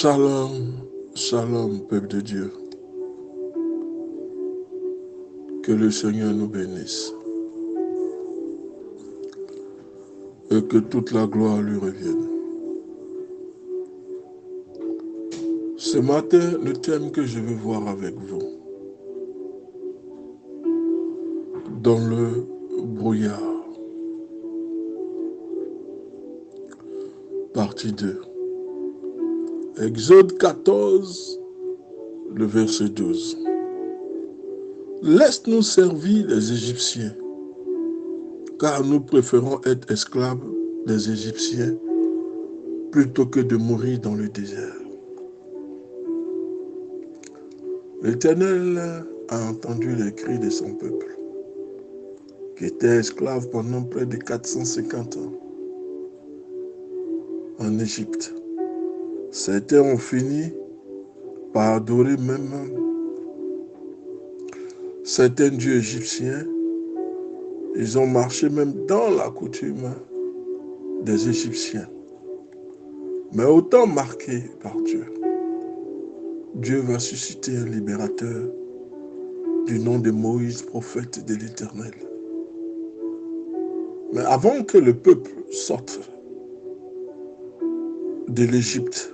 Shalom, shalom, peuple de Dieu. Que le Seigneur nous bénisse et que toute la gloire lui revienne. Ce matin, le thème que je veux voir avec vous, dans le brouillard, partie 2. Exode 14, le verset 12. Laisse-nous servir les Égyptiens, car nous préférons être esclaves des Égyptiens plutôt que de mourir dans le désert. L'Éternel a entendu les cris de son peuple, qui était esclave pendant près de 450 ans en Égypte. Certains ont fini par adorer même certains dieux égyptiens. Ils ont marché même dans la coutume des Égyptiens. Mais autant marqué par Dieu, Dieu va susciter un libérateur du nom de Moïse, prophète de l'Éternel. Mais avant que le peuple sorte de l'Égypte,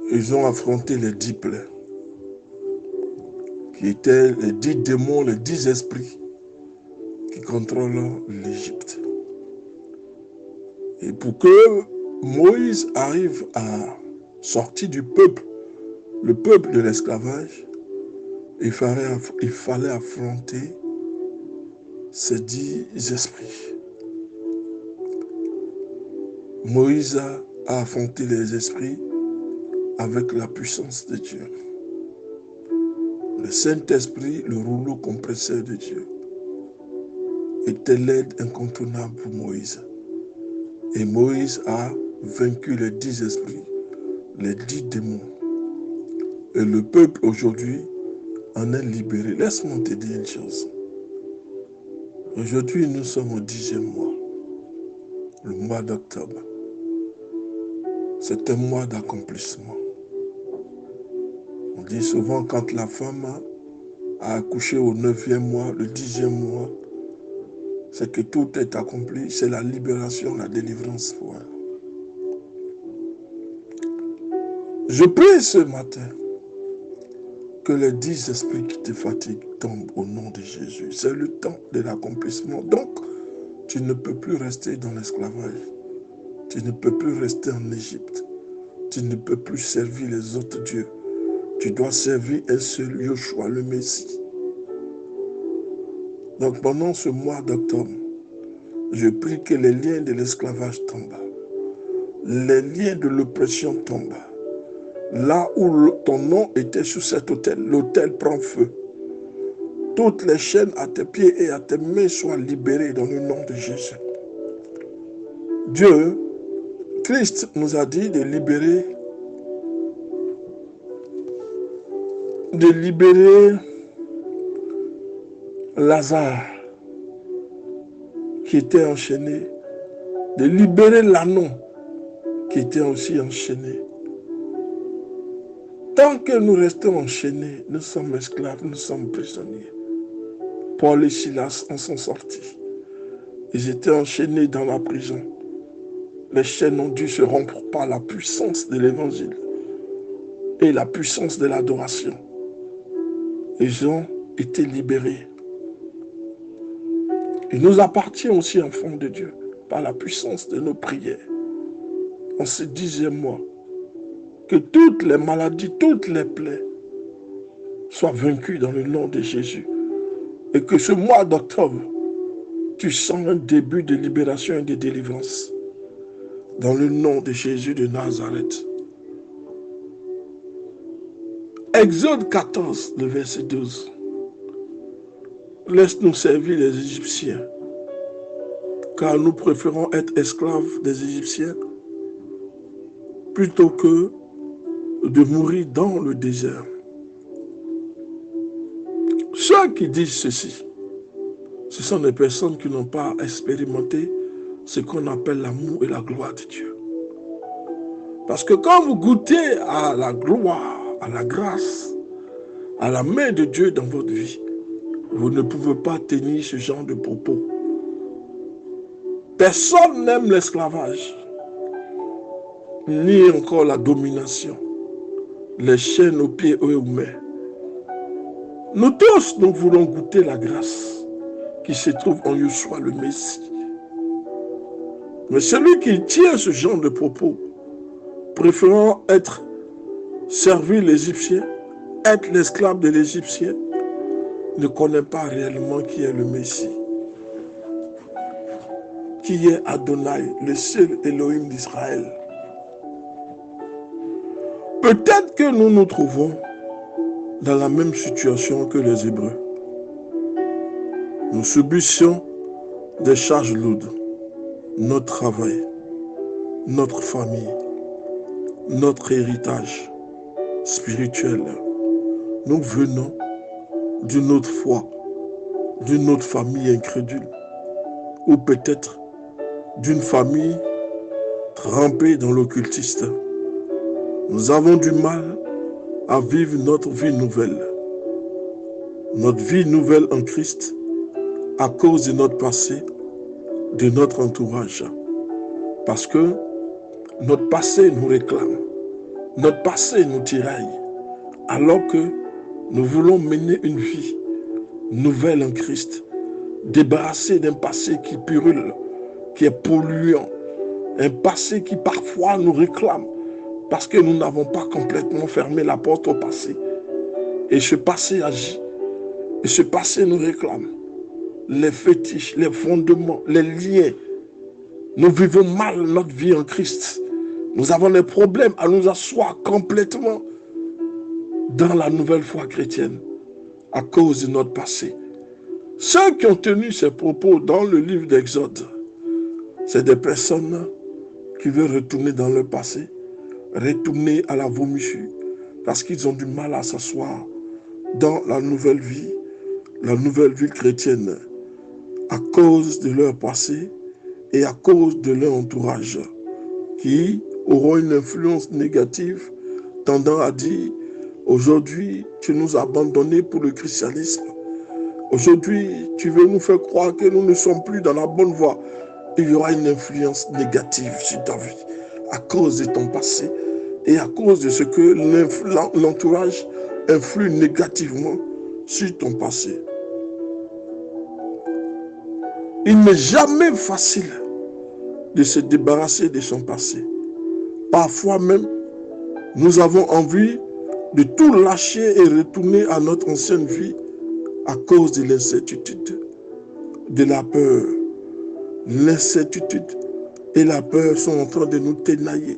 ils ont affronté les 10 plaies, qui étaient les 10 démons, les 10 esprits qui contrôlent l'Égypte. Et pour que Moïse arrive à sortir du peuple, le peuple de l'esclavage, il fallait affronter ces 10 esprits. Moïse a affronté les esprits avec la puissance de Dieu. Le Saint-Esprit, le rouleau compresseur de Dieu, était l'aide incontournable pour Moïse. Et Moïse a vaincu les 10 esprits, les 10 démons. Et le peuple aujourd'hui en est libéré. Laisse-moi te dire une chose. Aujourd'hui, nous sommes au 10e mois, le mois d'octobre. C'est un mois d'accomplissement. On dit souvent quand la femme a accouché au 9e mois, le 10e mois, c'est que tout est accompli, c'est la libération, la délivrance pour elle. Je prie ce matin que les 10 esprits qui te fatiguent tombent au nom de Jésus. C'est le temps de l'accomplissement. Donc, tu ne peux plus rester dans l'esclavage. Tu ne peux plus rester en Égypte. Tu ne peux plus servir les autres dieux. Tu dois servir un seul Yeshua, le Messie. Donc, pendant ce mois d'octobre, je prie que les liens de l'esclavage tombent. Les liens de l'oppression tombent. Là où ton nom était sur cet autel, l'autel prend feu. Toutes les chaînes à tes pieds et à tes mains soient libérées dans le nom de Jésus. Dieu, Christ nous a dit de libérer Lazare qui était enchaîné, de libérer l'anneau qui était aussi enchaîné. Tant que nous restons enchaînés, nous sommes esclaves, nous sommes prisonniers. Paul et Silas en sont sortis. Ils étaient enchaînés dans la prison. Les chaînes ont dû se rompre par la puissance de l'évangile et la puissance de l'adoration. Ils ont été libérés. Il nous appartient aussi, enfants de Dieu, par la puissance de nos prières, en ce 10e mois, que toutes les maladies, toutes les plaies soient vaincues dans le nom de Jésus. Et que ce mois d'octobre, tu sens un début de libération et de délivrance. Dans le nom de Jésus de Nazareth. Exode 14, le verset 12. Laisse-nous servir les Égyptiens, car nous préférons être esclaves des Égyptiens plutôt que de mourir dans le désert. Ceux qui disent ceci, ce sont des personnes qui n'ont pas expérimenté ce qu'on appelle l'amour et la gloire de Dieu. Parce que quand vous goûtez à la gloire, à la grâce, à la main de Dieu dans votre vie, vous ne pouvez pas tenir ce genre de propos. Personne n'aime l'esclavage, ni encore la domination, les chaînes aux pieds et aux mains. Nous tous, nous voulons goûter la grâce qui se trouve en Yeshua le Messie. Mais celui qui tient ce genre de propos, préférant servir l'Égyptien, être l'esclave de l'Égyptien, ne connaît pas réellement qui est le Messie. Qui est Adonai, le seul Elohim d'Israël. Peut-être que nous nous trouvons dans la même situation que les Hébreux. Nous subissions des charges lourdes, notre travail, notre famille, notre héritage spirituel. Nous venons d'une autre foi, d'une autre famille incrédule, ou peut-être d'une famille trempée dans l'occultiste. Nous avons du mal à vivre notre vie nouvelle en Christ, à cause de notre passé, de notre entourage. Parce que notre passé nous réclame, notre passé nous tiraille, alors que nous voulons mener une vie nouvelle en Christ, débarrassée d'un passé qui purule, qui est polluant, un passé qui parfois nous réclame, parce que nous n'avons pas complètement fermé la porte au passé. Et ce passé agit, et ce passé nous réclame. Les fétiches, les fondements, les liens. Nous vivons mal notre vie en Christ. Nous avons des problèmes à nous asseoir complètement dans la nouvelle foi chrétienne à cause de notre passé. Ceux qui ont tenu ces propos dans le livre d'Exode, c'est des personnes qui veulent retourner dans leur passé, retourner à la vomissure, parce qu'ils ont du mal à s'asseoir dans la nouvelle vie chrétienne, à cause de leur passé et à cause de leur entourage, qui auront une influence négative, tendant à dire, aujourd'hui, tu nous as abandonnés pour le christianisme. Aujourd'hui, tu veux nous faire croire que nous ne sommes plus dans la bonne voie. Il y aura une influence négative sur ta vie, à cause de ton passé et à cause de ce que l'entourage influe négativement sur ton passé. Il n'est jamais facile de se débarrasser de son passé. Parfois même, nous avons envie de tout lâcher et retourner à notre ancienne vie à cause de l'incertitude, de la peur. L'incertitude et la peur sont en train de nous ténailler,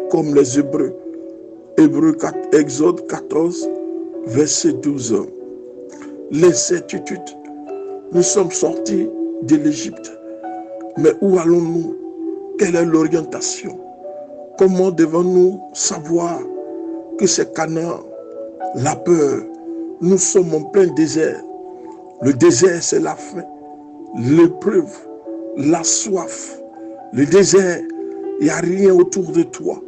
comme les Hébreux. Exode 14, verset 12. L'incertitude. Nous sommes sortis de l'Égypte. Mais où allons-nous? Quelle est l'orientation? Comment devons-nous savoir que c'est Canaan? La peur. Nous sommes en plein désert. Le désert, c'est la faim, l'épreuve, la soif. Le désert, il n'y a rien autour de toi.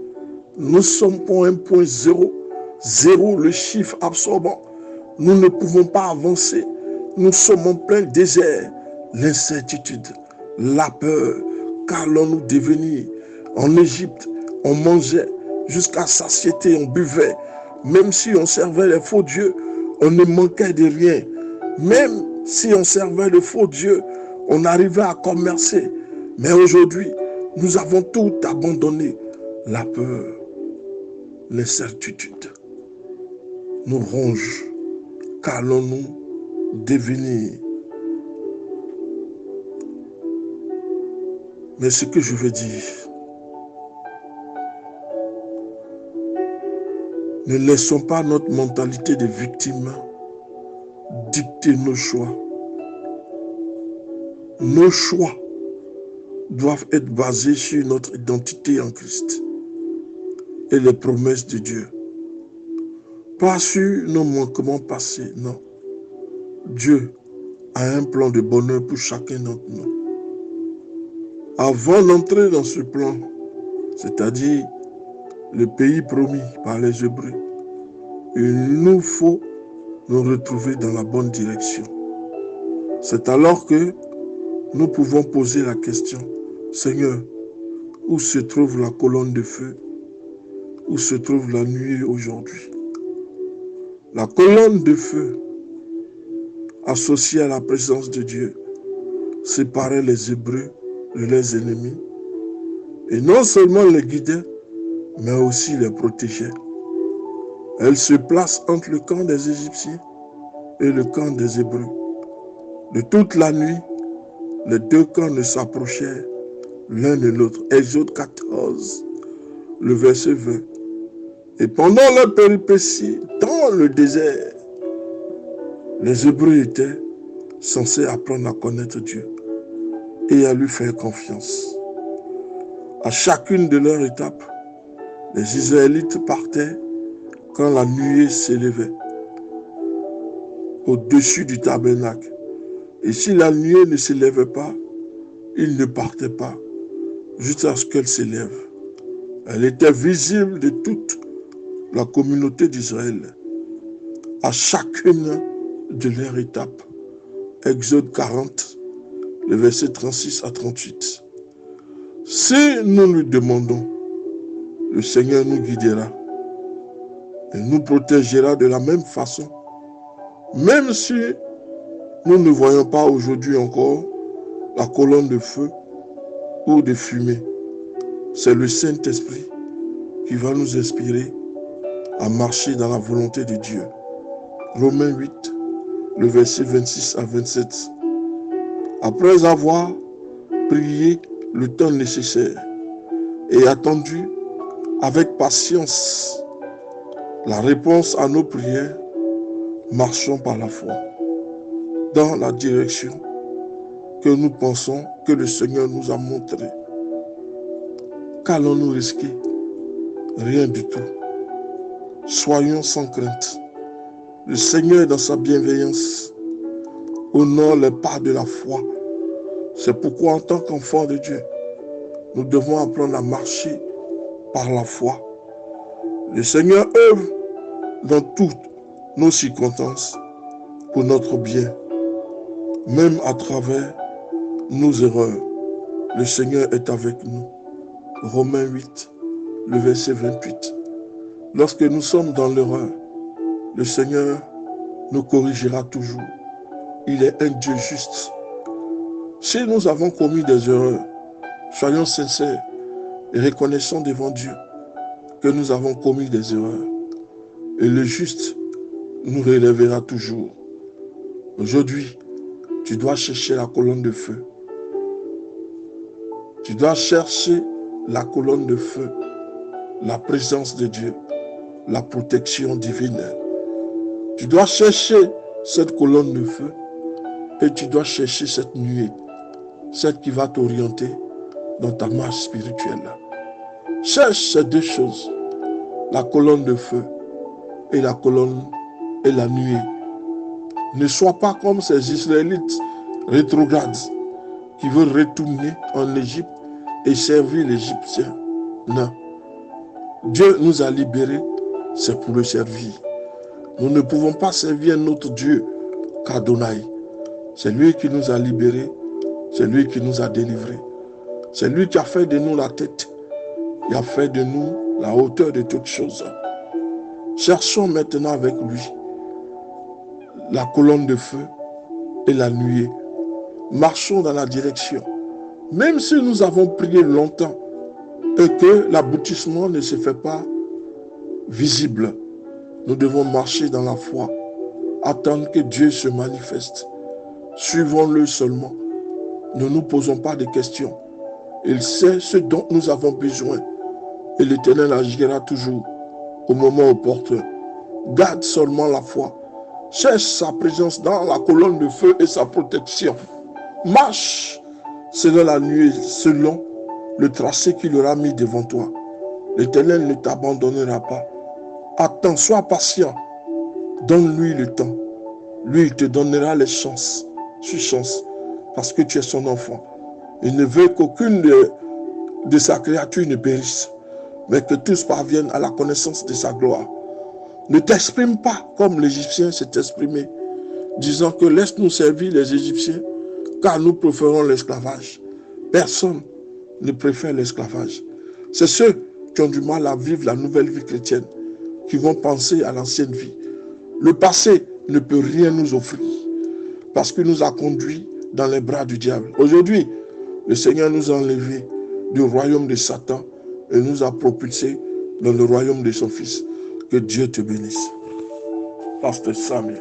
Nous sommes pour un point zéro. Zéro, le chiffre absorbant. Nous ne pouvons pas avancer. Nous sommes en plein désert. L'incertitude, la peur. Qu'allons-nous devenir? En Égypte, on mangeait jusqu'à satiété, on buvait. Même si on servait les faux dieux, on ne manquait de rien. Même si on servait le faux dieu, on arrivait à commercer. Mais aujourd'hui, nous avons tout abandonné. La peur, l'incertitude nous ronge. Qu'allons-nous devenir? Mais ce que je veux dire, ne laissons pas notre mentalité de victime dicter nos choix. Nos choix doivent être basés sur notre identité en Christ et les promesses de Dieu. Pas sur nos manquements passés, non. Dieu a un plan de bonheur pour chacun d'entre nous. Avant d'entrer dans ce plan, c'est-à-dire le pays promis par les Hébreux. Il nous faut nous retrouver dans la bonne direction. C'est alors que nous pouvons poser la question, Seigneur, où se trouve la colonne de feu? Où se trouve la nuée aujourd'hui? La colonne de feu, associée à la présence de Dieu, séparait les Hébreux de leurs ennemis et non seulement les guidait, mais aussi les protégeait. Elle se place entre le camp des Égyptiens et le camp des Hébreux. De toute la nuit, les deux camps ne s'approchaient l'un de l'autre. Exode 14, le verset 20. Et pendant leur péripétie dans le désert, les Hébreux étaient censés apprendre à connaître Dieu et à lui faire confiance. À chacune de leurs étapes, les Israélites partaient quand la nuée s'élevait au-dessus du tabernacle. Et si la nuée ne s'élevait pas, ils ne partaient pas jusqu'à ce qu'elle s'élève. Elle était visible de toute la communauté d'Israël à chacune de leurs étapes. Exode 40, le verset 36 à 38. Si nous lui demandons, le Seigneur nous guidera et nous protégera de la même façon, même si nous ne voyons pas aujourd'hui encore la colonne de feu ou de fumée. C'est le Saint-Esprit qui va nous inspirer à marcher dans la volonté de Dieu. Romains 8, le verset 26 à 27. Après avoir prié le temps nécessaire et attendu avec patience la réponse à nos prières, marchons par la foi dans la direction que nous pensons que le Seigneur nous a montrée. Qu'allons-nous risquer? Rien du tout. Soyons sans crainte. Le Seigneur, dans sa bienveillance, honore les pas de la foi. C'est pourquoi, en tant qu'enfants de Dieu, nous devons apprendre à marcher par la foi. Le Seigneur œuvre dans toutes nos circonstances pour notre bien, même à travers nos erreurs. Le Seigneur est avec nous. Romains 8, le verset 28. Lorsque nous sommes dans l'erreur, le Seigneur nous corrigera toujours. Il est un Dieu juste. Si nous avons commis des erreurs, soyons sincères et reconnaissons devant Dieu que nous avons commis des erreurs. Et le juste nous relèvera toujours. Aujourd'hui, tu dois chercher la colonne de feu. Tu dois chercher la colonne de feu, la présence de Dieu, la protection divine. Tu dois chercher cette colonne de feu et tu dois chercher cette nuée, celle qui va t'orienter dans ta marche spirituelle. Cherche ces deux choses, la colonne de feu et la colonne et la nuée. Ne sois pas comme ces Israélites rétrogrades qui veulent retourner en Égypte et servir l'Égyptien. Non. Dieu nous a libérés, c'est pour le servir. Nous ne pouvons pas servir notre Dieu qu'Adonai. C'est lui qui nous a libérés, c'est lui qui nous a délivrés. C'est lui qui a fait de nous la tête, qui a fait de nous la hauteur de toutes choses. Cherchons maintenant avec lui la colonne de feu et la nuée. Marchons dans la direction. Même si nous avons prié longtemps et que l'aboutissement ne se fait pas visible, nous devons marcher dans la foi, attendre que Dieu se manifeste. Suivons-le seulement. Ne nous posons pas de questions. Il sait ce dont nous avons besoin et l'Éternel agira toujours au moment opportun. Garde seulement la foi. Cherche sa présence dans la colonne de feu et sa protection. Marche selon la nuée, selon le tracé qu'il aura mis devant toi. L'Éternel ne t'abandonnera pas. Attends, sois patient. Donne-lui le temps. Lui, il te donnera les chances, sur chance, parce que tu es son enfant. Il ne veut qu'aucune de sa créature ne périsse, mais que tous parviennent à la connaissance de sa gloire. Ne t'exprime pas comme l'Égyptien s'est exprimé, disant que laisse-nous servir les Égyptiens, car nous préférons l'esclavage. Personne ne préfère l'esclavage. C'est ceux qui ont du mal à vivre la nouvelle vie chrétienne, qui vont penser à l'ancienne vie. Le passé ne peut rien nous offrir, parce qu'il nous a conduits dans les bras du diable. Aujourd'hui, le Seigneur nous a enlevés du royaume de Satan et nous a propulsés dans le royaume de son Fils. Que Dieu te bénisse. Pasteur Samuel.